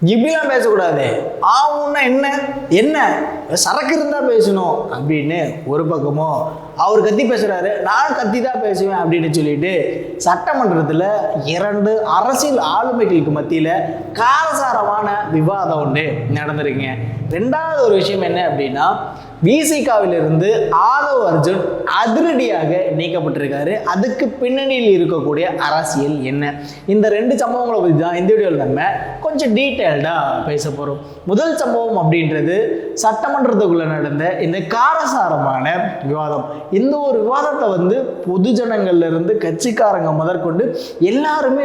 இப்படிலாம் பேசக்கூடாது. ஆவுன்னா என்ன என்ன சரக்கு இருந்தால் பேசணும் அப்படின்னு ஒரு பக்கமோ, அவர் கத்தி பேசுகிறாரு, நான் கத்தி தான் பேசுவேன் அப்படின்னு சொல்லிட்டு சட்டமன்றத்தில் 2 அரசியல் ஆளுமைகளுக்கு மத்தியில் காரசாரமான விவாதம் ஒன்று நடந்திருக்குங்க. 2வது ஒரு விஷயம் என்ன அப்படின்னா, விசிகாவிலிருந்து ஆதவ் அர்ஜுன் அதிரடியாக நீக்கப்பட்டிருக்காரு. அதுக்கு பின்னணியில் இருக்கக்கூடிய அரசியல் என்ன? இந்த 2 சம்பவங்களை பற்றி தான் இந்த வீடியோவில் நம்ம கொஞ்சம் டீட்டெயில்டாக பேச போகிறோம். முதல் சம்பவம் அப்படின்றது சட்டமன்றத்துக்குள்ளே நடந்த இந்த காரசாரமான விவாதம். இந்த ஒரு விவாதத்தை பொதுஜனங்கள்ல இருந்து கட்சிக்காரங்க முதற்கொண்டு எல்லாருமே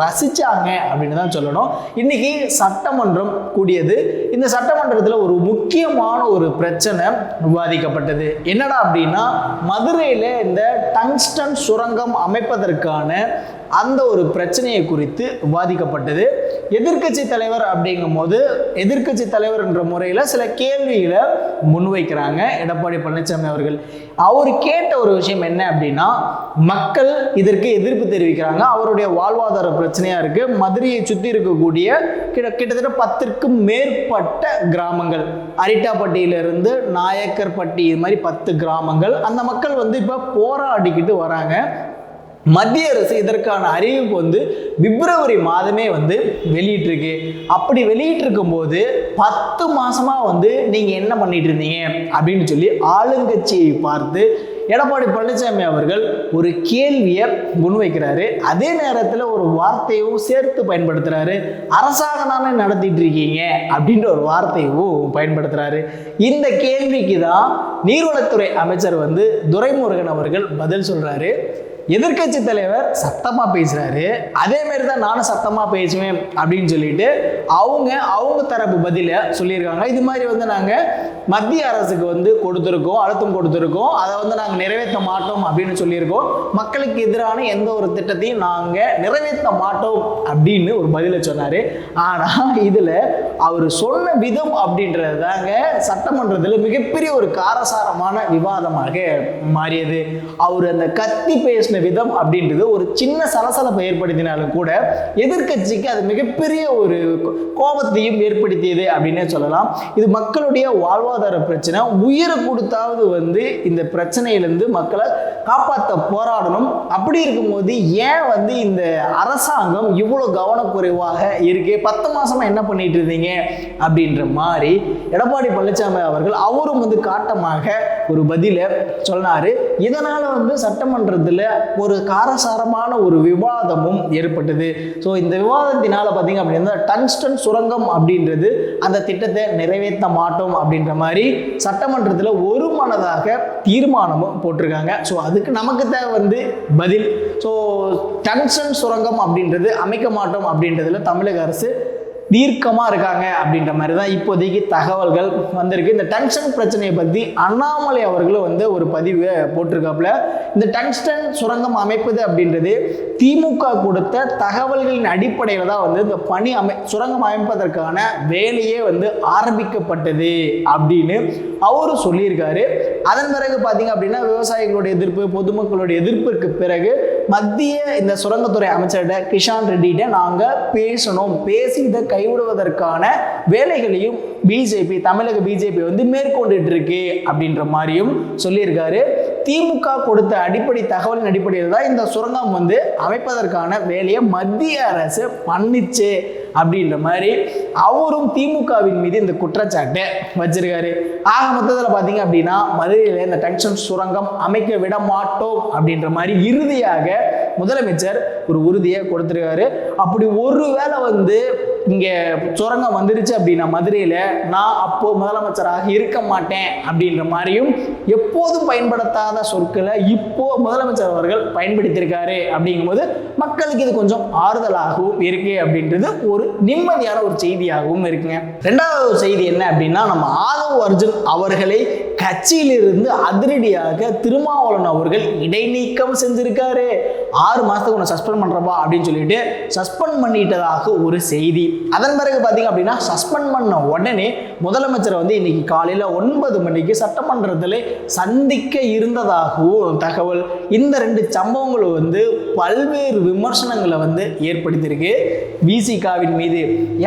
ரசிச்சாங்க அப்படின்னு தான் சொல்லணும். இன்னைக்கு சட்டமன்றம் கூடியது. இந்த சட்டமன்றத்தில் ஒரு முக்கியமான ஒரு பிரச்சனை விவாதிக்கப்பட்டது. என்னடா அப்படின்னா, மதுரையில் இந்த டங்ஸ்டன் சுரங்கம் அமைப்பதற்கான அந்த ஒரு பிரச்சனையை குறித்து விவாதிக்கப்பட்டது. எதிர்க்கட்சி தலைவர் அப்படிங்கும் போது எதிர்க்கட்சி தலைவர் என்ற முறையில் சில கேள்விகளை முன்வைக்கிறாங்க எடப்பாடி பழனிசாமி அவர்கள். அவர் கேட்ட ஒரு விஷயம் என்ன அப்படின்னா, மக்கள் இதற்கு எதிர்ப்பு தெரிவிக்கிறாங்க. அவருடைய வாழ்வாதார பிரச்சனையா இருக்கு. மதுரையை சுற்றி இருக்கக்கூடிய கிட்டத்தட்ட 10க்கும் மேற்பட்ட கிராமங்கள், அரிட்டாப்பட்டியிலிருந்து நாயக்கர்பட்டி, இது மாதிரி 10 கிராமங்கள், அந்த மக்கள் இப்போ போராடிக்கிட்டு வராங்க. மத்திய அரசு இதற்கான அறிவிப்பு பிப்ரவரி மாதமே வெளியிட்டிருக்கு. அப்படி வெளியிட்டிருக்கும் போது 10 மாசமா நீங்க என்ன பண்ணிட்டு இருந்தீங்க அப்படின்னு சொல்லி ஆளுங்கட்சியை பார்த்து எடப்பாடி பழனிசாமி அவர்கள் ஒரு கேள்வியை முன்வைக்கிறாரு. அதே நேரத்தில் ஒரு வார்த்தையும் சேர்த்து பயன்படுத்துறாரு. அரசாங்கம் தானே நடத்திட்டு இருக்கீங்க அப்படின்ற ஒரு வார்த்தையும் பயன்படுத்துறாரு. இந்த கேள்விக்கு தான் நீர்வளத்துறை அமைச்சர் துரைமுருகன் அவர்கள் பதில் சொல்றாரு. எதிர்க்கட்சி தலைவர் சத்தமா பேசுறாரு, அதே மாதிரி தான் நானும் சத்தமா பேசுவேன் அப்படின்னு சொல்லிட்டு அவங்க தரப்பு பதில சொல்லியிருக்காங்க. இது மாதிரி நாங்க மத்திய அரசுக்கு கொடுத்துருக்கோம், அழுத்தம் கொடுத்துருக்கோம், அதை நாங்க நிறைவேற்ற மாட்டோம் அப்படின்னு சொல்லியிருக்கோம். மக்களுக்கு எதிரான எந்த ஒரு திட்டத்தையும் நாங்க நிறைவேற்ற மாட்டோம் அப்படின்னு ஒரு பதில சொன்னாரு. ஆனா இதுல அவர் சொன்ன விதம் அப்படின்றது தாங்க சட்டமன்றத்தில் மிகப்பெரிய ஒரு காரசாரமான விவாதமாக மாறியது. அவர் அந்த கத்தி பேசின விதம் அப்படின்றது ஒரு சின்ன சலசலப்பை ஏற்படுத்தினாலும் கூட எதிர்க்கட்சிக்கு அது மிகப்பெரிய ஒரு கோபத்தையும் ஏற்படுத்தியது அப்படின்னே சொல்லலாம். இது மக்களுடைய வாழ்வாதார பிரச்சனை. உயிரை கொடுத்தாவது இந்த பிரச்சனையிலிருந்து மக்களை காப்பாற்ற போராடணும். அப்படி இருக்கும்போது ஏன் இந்த அரசாங்கம் இவ்வளவு கவனக்குறைவாக இருக்கு, 10 மாசமா என்ன பண்ணிட்டு இருந்தீங்க அப்படின்ற மாதிரி எடப்பாடி பழனிசாமி அவர்கள் அவரும் காட்டமாக ஒரு பதில சொன்னாரு. இதனால சட்டமன்றத்தில் ஒரு காரசாரமான ஒரு விவாதமும் ஏற்பட்டது. ஸோ இந்த விவாதத்தினால பார்த்தீங்க அப்படின்னா டங்ஸ்டன் சுரங்கம் அப்படின்றது அந்த திட்டத்தை நிறைவேற்ற மாட்டோம் அப்படின்ற மாதிரி சட்டமன்றத்தில் ஒரு மனதாக தீர்மானமும் போட்டிருக்காங்க. ஸோ அதுக்கு நமக்கு தேவை பதில். ஸோ டங்ஸ்டன் சுரங்கம் அப்படின்றது அமைக்க மாட்டோம் அப்படின்றதுல தமிழக அரசு தீர்க்கமாக இருக்காங்க அப்படின்ற மாதிரி தான் இப்போதைக்கு தகவல்கள் வந்திருக்கு. இந்த டங்ஸ்டன் பிரச்சனையை பற்றி அண்ணாமலை அவர்களும் ஒரு பதிவு போட்டிருக்காப்புல. இந்த டங்ஸ்டன் சுரங்கம் அமைப்பது அப்படின்றது திமுக கொடுத்த தகவல்களின் அடிப்படையில் தான் இந்த பணி சுரங்கம் அமைப்பதற்கான வேலையே ஆரம்பிக்கப்பட்டது அப்படின்னு அவரு சொல்லியிருக்காரு. அதன் பிறகு பார்த்தீங்க அப்படின்னா விவசாயிகளுடைய எதிர்ப்பு, பொதுமக்களுடைய எதிர்ப்பிற்கு பிறகு மத்திய இந்த சுரங்கத்துறை அமைச்சர்கிட்ட கிஷான் ரெட்டிகிட்ட நாங்கள் பேசணும், பேசி இதை கைவிடுவதற்கான வேலைகளையும் தமிழக பிஜேபி மேற்கொண்டுட்டு இருக்கு அப்படின்ற மாதிரியும் சொல்லியிருக்காரு. திமுக கொடுத்த அடிப்படை தகவலின் அடிப்படையில் தான் இந்த சுரங்கம் அமைப்பதற்கான வேலையை மத்திய அரசு பண்ணிச்சு அப்படின்ற மாதிரி அவரும் திமுகவின் மீது இந்த குற்றச்சாட்டை வச்சிருக்காரு. ஆக மொத்தத்தில் பார்த்தீங்க அப்படின்னா மதுரையில் இந்த டங்ஸ்டன் சுரங்கம் அமைக்க விட மாட்டோம் அப்படின்ற மாதிரி இறுதியாக முதலமைச்சர் ஒரு உறுதியை கொடுத்துருக்காரு. அப்படி ஒருவேளை இங்கே சுரங்கம் வந்துருச்சு அப்படின்னா மதுரையில் நான் அப்போ முதலமைச்சராக இருக்க மாட்டேன் அப்படின்ற மாதிரியும் எப்போதும் பயன்படுத்தாத சொற்களை இப்போ முதலமைச்சர் அவர்கள் பயன்படுத்தியிருக்காரு. அப்படிங்கும்போது மக்களுக்கு இது கொஞ்சம் ஆறுதலாகவும் இருக்கு அப்படின்றது ஒரு நிம்மதியான ஒரு செய்தியாகவும் இருக்குங்க. 2வது செய்தி என்ன அப்படின்னா, நம்ம ஆதவ் அர்ஜுன் அவர்களை கட்சியிலிருந்து அதிரடியாக திருமாவளவன் அவர்கள் இடைநீக்கம் செஞ்சிருக்காரு. 6 மாசத்துக்கு உன்னை சஸ்பெண்ட் பண்றப்பா அப்படின்னு சொல்லிட்டு சஸ்பெண்ட் பண்ணிட்டதாக ஒரு செய்தி. அதன் பிறகு பார்த்தீங்க அப்படின்னா சஸ்பெண்ட் பண்ண உடனே முதலமைச்சரை வந்து இன்னைக்கு காலையில் 9 மணிக்கு சட்டமன்றத்தில் சந்திக்க இருந்ததாகவும் தகவல். இந்த 2 சம்பவங்களும் வந்து பல்வேறு விமர்சனங்களை வந்து ஏற்படுத்தியிருக்கு விசிகாவின் மீது.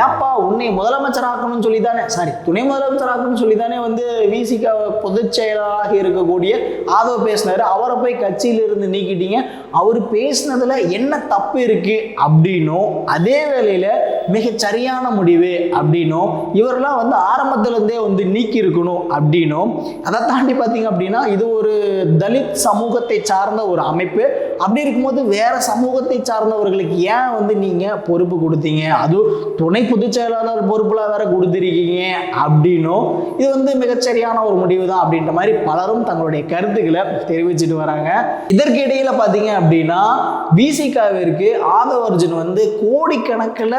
ஏப்பா உன்னை முதலமைச்சராக்கணும்னு சொல்லி தானே துணை முதலமைச்சராக்கணும்னு சொல்லி தானே வந்து விசிகா பொதுச் செயலாளராக இருக்கக்கூடிய ஆதவ் பேசினாரு, அவரை போய் கட்சியிலிருந்து நீக்கிட்டீங்க, அவர் பேசினதுல என்ன தப்பு இருக்கு அப்படின்னும், அதே வேளையில மிகச் சரியான முடிவு அப்படின்னும், இவரெல்லாம் வந்து ஆரம்பத்திலிருந்தே வந்து நீக்கி இருக்கணும் அப்படின்னும். அதை தாண்டி பார்த்தீங்க அப்படின்னா இது ஒரு தலித் சமூகத்தை சார்ந்த ஒரு அமைப்பு. அப்படி இருக்கும்போது வேற சமூகத்தை சார்ந்தவர்களுக்கு ஏன் வந்து நீங்க பொறுப்பு கொடுத்தீங்க, அதுவும் துணை பொதுச் செயலாளர் பொறுப்புலாம் வேற கொடுத்துருக்கீங்க அப்படின்னும், இது வந்து மிகச்சரியான ஒரு முடிவு தான் அப்படின்ற மாதிரி பலரும் தங்களுடைய கருத்துக்களை தெரிவிச்சுட்டு வராங்க. இதற்கு இடையில பார்த்தீங்க அப்படின்னா விசிகாவிற்கு ஆதவ் அர்ஜுன் வந்து கோடிக்கணக்கில்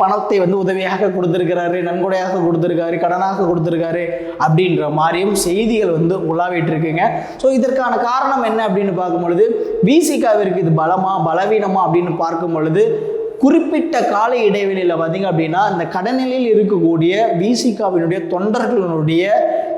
பணத்தை வந்து உதவியாக கொடுத்திருக்கிறாரு, நன்கொடையாக கொடுத்திருக்காரு, கடனாக கொடுத்திருக்காரு அப்படின்ற மாதிரியும் செய்திகள் வந்து உலாவிட்டு இருக்குங்க. ஸோ இதற்கான காரணம் என்ன அப்படின்னு பார்க்கும் பொழுது விசிகாவிற்கு இது பலமா பலவீனமா அப்படின்னு பார்க்கும் பொழுது குறிப்பிட்ட கால இடைவெளியில் பார்த்தீங்க அப்படின்னா இந்த கடனிலையில் இருக்கக்கூடிய விசிகாவினுடைய தொண்டர்களுடைய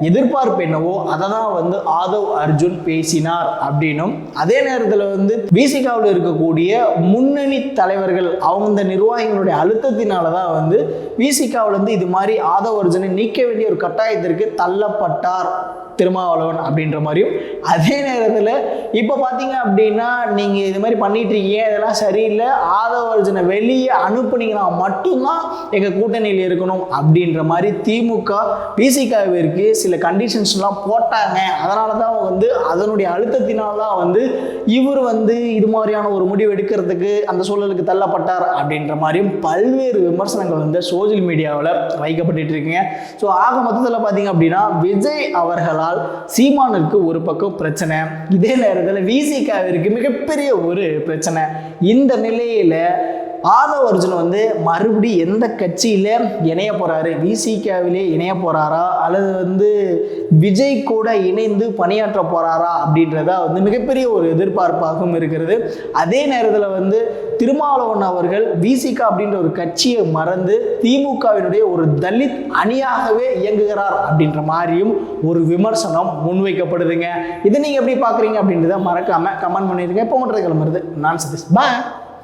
எதிர்பார்ப்பு என்னவோ அதை தான் வந்து ஆதவ் அர்ஜுன் பேசினார் அப்படின்னும், அதே நேரத்தில் வந்து விசிகாவில் இருக்கக்கூடிய முன்னணி தலைவர்கள் அவங்க இந்த நிர்வாகிகளுடைய அழுத்தத்தினால தான் வந்து விசிகாவில் வந்து இது மாதிரி ஆதவ் அர்ஜுனை நீக்க வேண்டிய ஒரு கட்டாயத்திற்கு தள்ளப்பட்டார் திருமாவளவன் அப்படின்ற மாதிரியும். அதே நேரத்தில் இப்போ பார்த்தீங்க அப்படின்னா நீங்கள் இது மாதிரி பண்ணிட்டு இருக்கீங்க, இதெல்லாம் சரியில்லை, ஆதவ் அர்ஜுனை வெளியே அனுப்புனீங்கன்னா மட்டும்தான் எங்கள் கூட்டணியில் இருக்கணும் அப்படின்ற மாதிரி திமுக விசிகாவிற்கு சில கண்டிஷன்ஸ்லாம் போட்டாங்க. அதனால தான் வந்து அதனுடைய அழுத்தத்தினால தான் வந்து இவர் வந்து இது மாதிரியான ஒரு முடிவு எடுக்கிறதுக்கு அந்த சூழலுக்கு தள்ளப்பட்டார் அப்படின்ற மாதிரியும் பல்வேறு விமர்சனங்கள் வந்து சோசியல் மீடியாவில் வைக்கப்பட்டு இருக்குங்க. ஸோ ஆக மொத்தத்தில் பார்த்தீங்க அப்படின்னா விஜய் அவர்களால் சீமானுக்கு ஒரு பக்கம் பிரச்சனை, இதே நேரத்தில் விசிகாவிற்கு மிகப்பெரிய ஒரு பிரச்சனை. இந்த நிலையில ஆதவ் அர்ஜுன் வந்து மறுபடி எந்த கட்சியில இணைய போறாரு, விசிகாவிலே இணைய போறாரா அல்லது வந்து விஜய் கூட இணைந்து பணியாற்ற போறாரா அப்படின்றதா வந்து மிகப்பெரிய ஒரு எதிர்பார்ப்பாகவும் இருக்கிறது. அதே நேரத்தில் வந்து திருமாவளவன் அவர்கள் விசிகா அப்படின்ற ஒரு கட்சியை மறந்து திமுகவினுடைய ஒரு தலித் அணியாகவே இயங்குகிறார் அப்படின்ற மாதிரியும் ஒரு விமர்சனம் முன்வைக்கப்படுதுங்க. இதை நீங்க எப்படி பாக்குறீங்க அப்படின்றத மறக்காம கமெண்ட் பண்ணிருங்க. இப்போ மட்டும் கிளம்புறது நான் சதீஷ். பாய்.